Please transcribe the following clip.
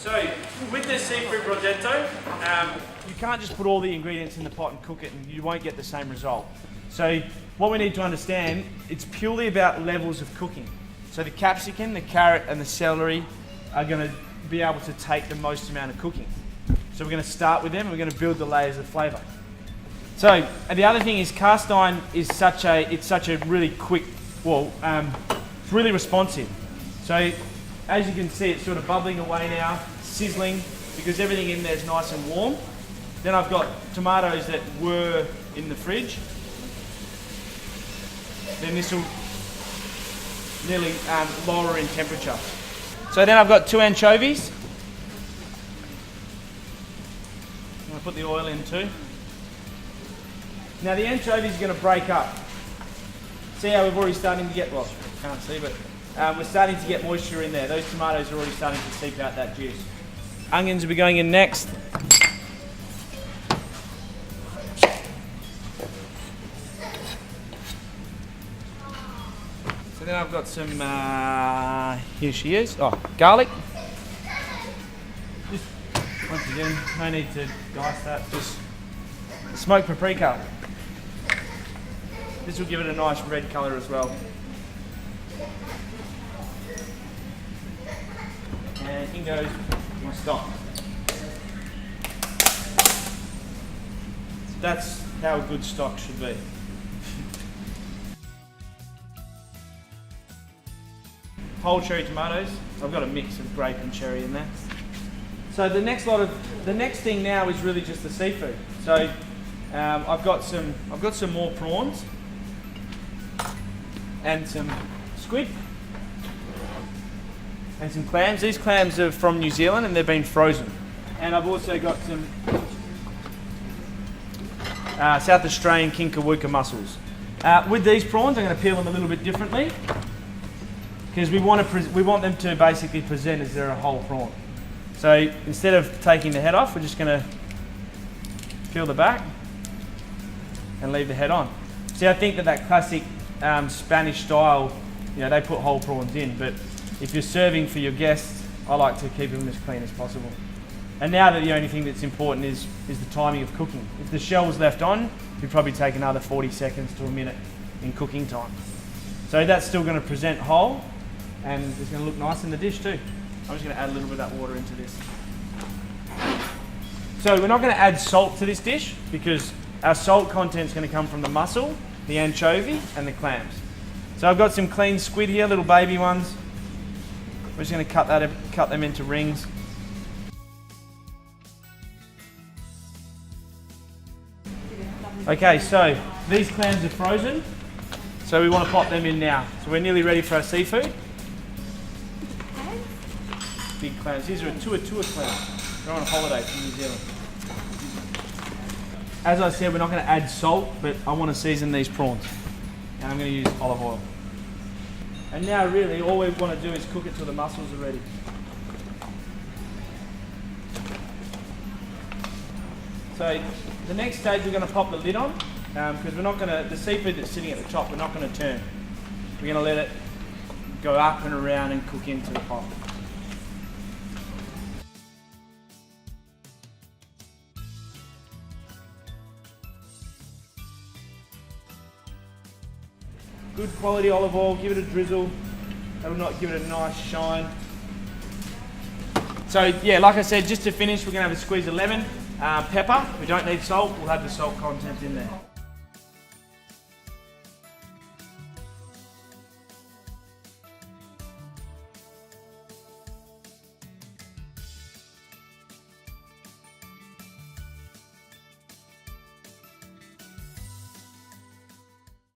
So, with this seafood Brodetto, you can't just put all the ingredients in the pot and cook it and you won't get the same result. So, what we need to understand, it's purely about levels of cooking. So the capsicum, the carrot and the celery are going to be able to take the most amount of cooking. So we're going to start with them and we're going to build the layers of flavour. So, and the other thing is cast iron is such a really quick, it's really responsive. So as you can see, it's sort of bubbling away now, sizzling, because everything in there is nice and warm. Then I've got tomatoes that were in the fridge. Then this will nearly lower in temperature. So then I've got 2 anchovies. I'm going to put the oil in too. Now the anchovies are going to break up. See how we've already starting to get, well, can't see, but we're starting to get moisture in there. Those tomatoes are already starting to seep out that juice. Onions will be going in next. So then I've got some, here she is, garlic. Just, once again, no need to dice that, just smoked paprika. This will give it a nice red colour as well. And in goes my stock. So that's how a good stock should be. Whole cherry tomatoes. I've got a mix of grape and cherry in there. So the next thing now is really just the seafood. So I've got some more prawns and some squid and some clams. These clams are from New Zealand and they've been frozen. And I've also got some South Australian Kinkawuka mussels. With these prawns, I'm going to peel them a little bit differently because we want them to basically present as they're a whole prawn. So instead of taking the head off, we're just going to peel the back and leave the head on. See, I think that classic Spanish style, they put whole prawns in, but if you're serving for your guests, I like to keep them as clean as possible. And now that the only thing that's important is the timing of cooking. If the shell was left on, you'd probably take another 40 seconds to a minute in cooking time. So that's still going to present whole, and it's going to look nice in the dish too. I'm just going to add a little bit of that water into this. So we're not going to add salt to this dish because our salt content is going to come from the mussel, the anchovy and the clams. So I've got some clean squid here, little baby ones. We're just going to cut them into rings. Okay, so these clams are frozen, so we want to pop them in now. So we're nearly ready for our seafood. Big clams. These are a tua clams. They're on a holiday from New Zealand. As I said, we're not going to add salt, but I want to season these prawns. And I'm going to use olive oil. And now really all we want to do is cook it till the mussels are ready. So the next stage we're going to pop the lid on because the seafood that's sitting at the top, we're not going to turn. We're going to let it go up and around and cook into the pot. Good quality olive oil, give it a drizzle. That will not give it a nice shine. So yeah, like I said, just to finish, we're going to have a squeeze of lemon, pepper. We don't need salt, we'll have the salt content in there.